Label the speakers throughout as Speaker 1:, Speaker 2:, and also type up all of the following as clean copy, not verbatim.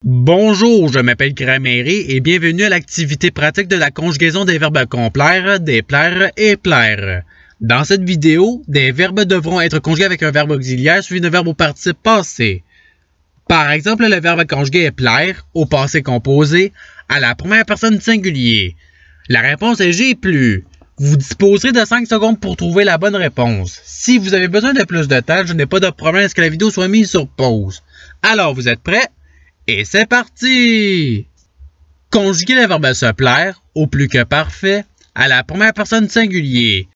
Speaker 1: Bonjour, je m'appelle Gramairy et bienvenue à l'activité pratique de la conjugaison des verbes complaire, déplaire et plaire. Dans cette vidéo, des verbes devront être conjugués avec un verbe auxiliaire suivi d'un verbe au participe passé. Par exemple, le verbe conjugué est plaire au passé composé à la première personne singulier. La réponse est j'ai plu. Vous disposerez de 5 secondes pour trouver la bonne réponse. Si vous avez besoin de plus de temps, je n'ai pas de problème à ce que la vidéo soit mise sur pause. Alors, vous êtes prêts? Et c'est parti! Conjuguer le verbe se plaire au plus que parfait à la première personne singulier.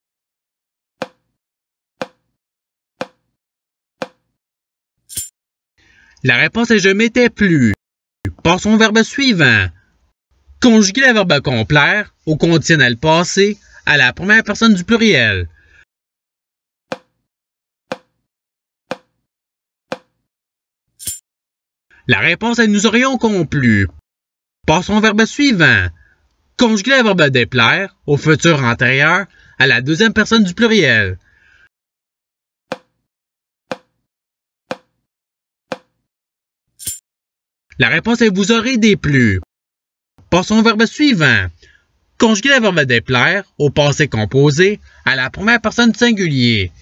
Speaker 1: La réponse est je m'étais plu. Passons au verbe suivant. Conjuguer le verbe complaire au conditionnel passé à la première personne du pluriel. La réponse est nous aurions complu. Passons au verbe suivant. Conjuguer le verbe déplaire au futur antérieur à la deuxième personne du pluriel. La réponse est vous aurez déplu. Passons au verbe suivant. Conjuguer le verbe déplaire au passé composé à la première personne singulier.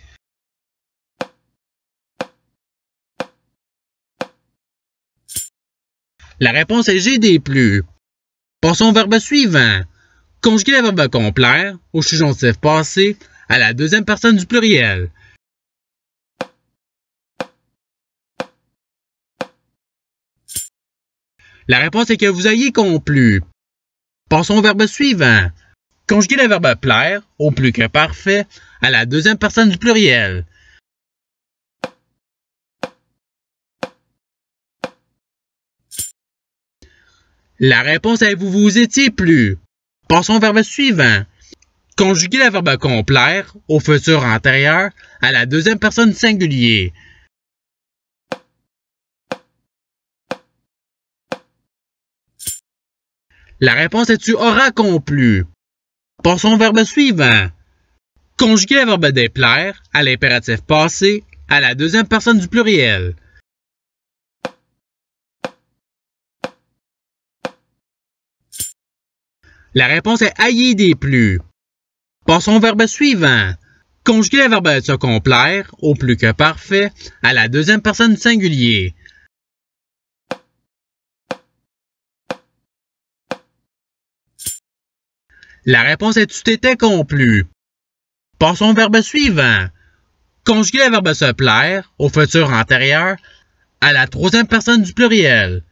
Speaker 1: La réponse est j'ai déplu. Passons au verbe suivant. Conjuguer le verbe complaire au subjonctif passé à la deuxième personne du pluriel. La réponse est que vous ayez complu. Passons au verbe suivant. Conjuguer le verbe plaire au plus que parfait à la deuxième personne du pluriel. La réponse est vous vous étiez plu. Passons au verbe suivant. Conjuguer le verbe complaire au futur antérieur à la deuxième personne singulier. La réponse est tu auras complu. Passons au verbe suivant. Conjuguer le verbe déplaire à l'impératif passé à la deuxième personne du pluriel. La réponse est ayez déplu. Passons au verbe suivant. Conjuguer le verbe se complaire au plus que parfait à la deuxième personne singulier. La réponse est tu t'étais complu. Passons au verbe suivant. Conjuguer le verbe se plaire au futur antérieur à la troisième personne du pluriel.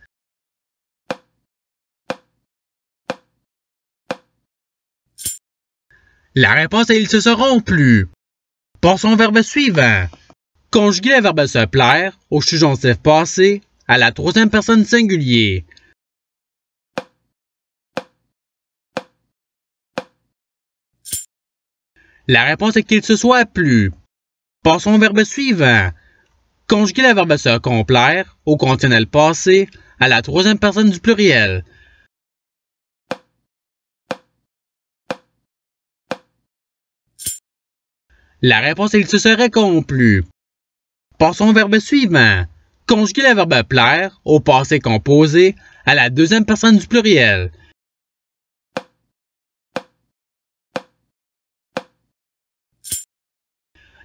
Speaker 1: La réponse est ils se seront plu. Passons au verbe suivant. Conjuguer le verbe se plaire au subjonctif passé à la troisième personne singulier. La réponse est qu'il se soit plu. Passons au verbe suivant. Conjuguer le verbe se complaire au conditionnel passé à la troisième personne du pluriel. La réponse est il se serait complu. Passons au verbe suivant. Conjuguer le verbe plaire au passé composé à la deuxième personne du pluriel.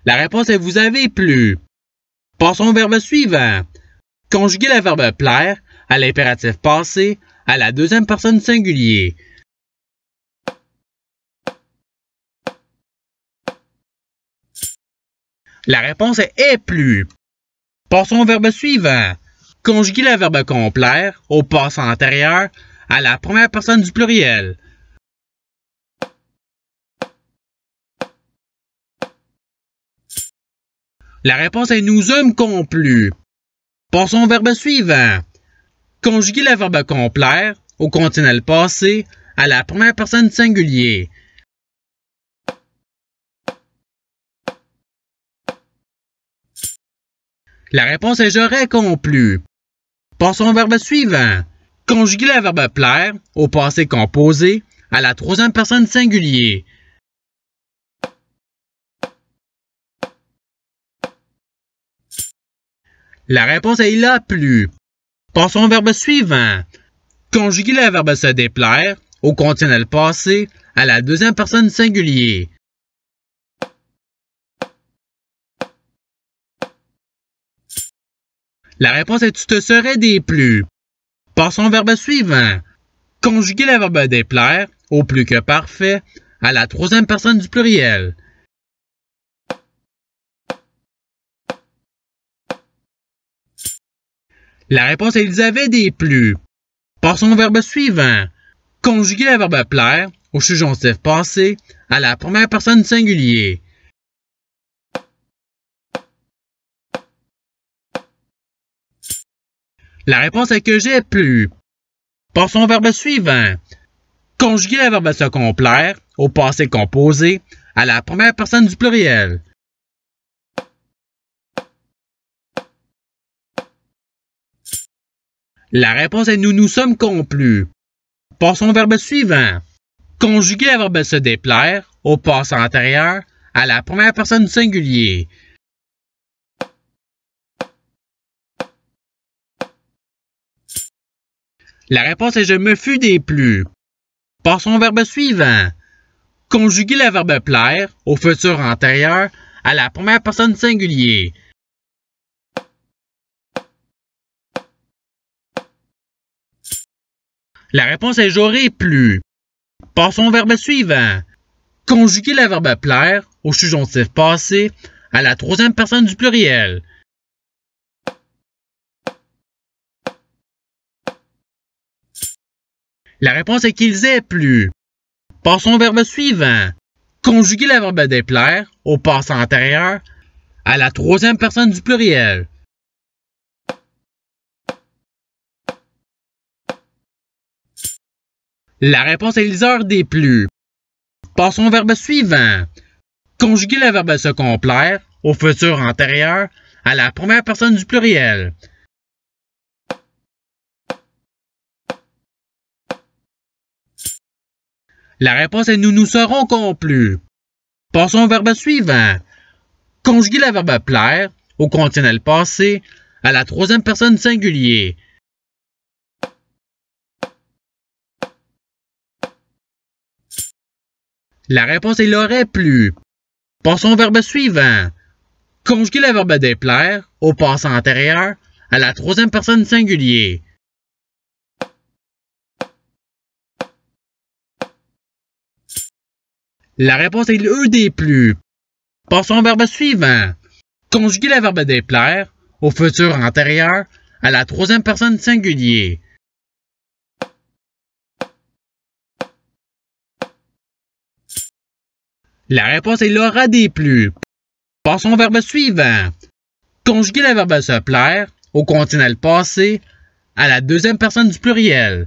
Speaker 1: La réponse est vous avez plu. Passons au verbe suivant. Conjuguer le verbe plaire à l'impératif passé à la deuxième personne singulier. La réponse est plu. Passons au verbe suivant. Conjuguer le verbe complaire au passé antérieur à la première personne du pluriel. La réponse est nous eûmes complu. Passons au verbe suivant. Conjuguer le verbe complaire au conditionnel passé à la première personne singulier. La réponse est j'aurais complu. Passons au verbe suivant. Conjuguer le verbe plaire au passé composé à la troisième personne singulier. La réponse est il a plu. Passons au verbe suivant. Conjuguer le verbe se déplaire au conditionnel passé à la deuxième personne singulier. La réponse est tu te serais déplu. Passons au verbe suivant. Conjuguer le verbe déplaire au plus que parfait à la troisième personne du pluriel. La réponse est ils avaient déplu. Passons au verbe suivant. Conjuguer le verbe plaire au subjonctif passé à la première personne singulier. La réponse est que j'ai plu. Passons au verbe suivant. Conjuguer le verbe se complaire au passé composé à la première personne du pluriel. La réponse est nous nous sommes complus. Passons au verbe suivant. Conjuguer le verbe se déplaire au passé antérieur à la première personne du singulier. La réponse est je me fus déplu. Passons au verbe suivant. Conjuguer le verbe plaire au futur antérieur à la première personne singulier. La réponse est j'aurais plu. Passons au verbe suivant. Conjuguer le verbe plaire au subjonctif passé à la troisième personne du pluriel. La réponse est qu'ils aient plu. Passons au verbe suivant. Conjuguer le verbe déplaire au passé antérieur à la troisième personne du pluriel. La réponse est ils eurent déplu. Passons au verbe suivant. Conjuguer le verbe se complaire au futur antérieur à la première personne du pluriel. La réponse est nous nous serons complus. Passons au verbe suivant. Conjuguer le verbe plaire au conditionnel passé à la troisième personne singulier. La réponse est il aurait plu. Passons au verbe suivant. Conjuguer le verbe déplaire au passé antérieur à la troisième personne singulier. La réponse est eux déplu. Passons au verbe suivant. Conjuguer le verbe déplaire au futur antérieur à la troisième personne singulier. La réponse est l'aura déplu. Passons au verbe suivant. Conjuguer le verbe se plaire au conditionnel passé à la deuxième personne du pluriel.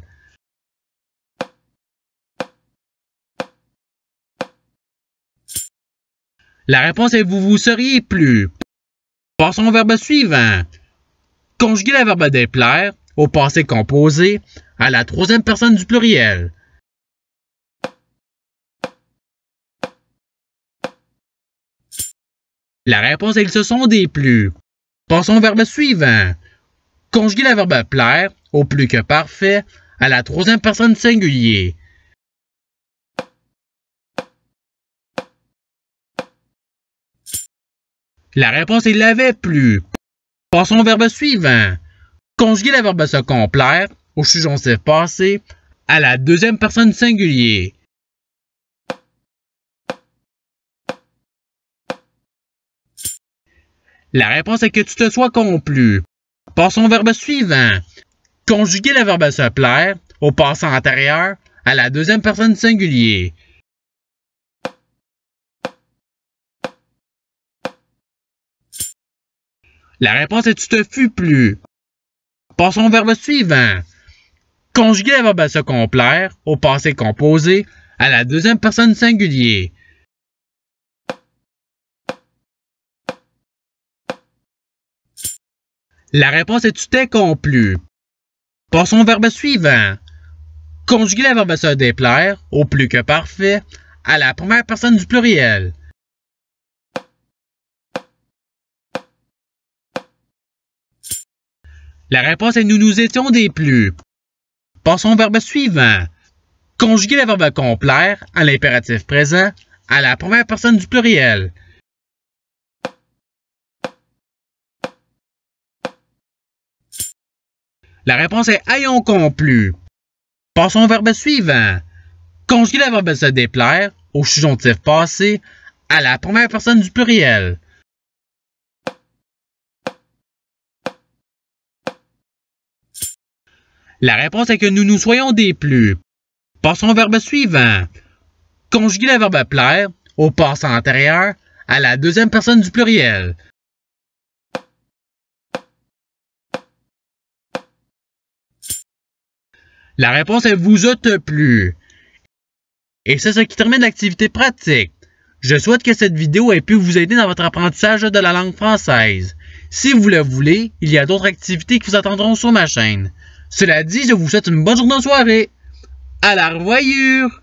Speaker 1: La réponse est vous vous seriez plu. Passons au verbe suivant. Conjuguer le verbe déplaire au passé composé à la troisième personne du pluriel. La réponse est ils se sont déplu. Passons au verbe suivant. Conjuguer le verbe plaire au plus que parfait à la troisième personne singulier. La réponse est il avait plu. Passons au verbe suivant. Conjuguer le verbe se complaire au subjonctif passé à la deuxième personne singulier. La réponse est que tu te sois complu. Passons au verbe suivant. Conjuguer le verbe se plaire au passé antérieur à la deuxième personne singulier. La réponse est tu te fus plu. Passons au verbe suivant. Conjuguer le verbe se complaire au passé composé à la deuxième personne singulier. La réponse est tu t'es complu. Passons au verbe suivant. Conjuguer le verbe se déplaire au plus que parfait à la première personne du pluriel. La réponse est nous nous étions déplu. Passons au verbe suivant. Conjuguer le verbe complaire à l'impératif présent à la première personne du pluriel. La réponse est ayons complu. Passons au verbe suivant. Conjuguer le verbe se déplaire au subjonctif passé à la première personne du pluriel. La réponse est que nous nous soyons déplu. Passons au verbe suivant. Conjuguer le verbe plaire au passé antérieur à la deuxième personne du pluriel. La réponse est vous êtes plu. Et c'est ce qui termine l'activité pratique. Je souhaite que cette vidéo ait pu vous aider dans votre apprentissage de la langue française. Si vous le voulez, il y a d'autres activités qui vous attendront sur ma chaîne. Cela dit, je vous souhaite une bonne journée de soirée. À la revoyure!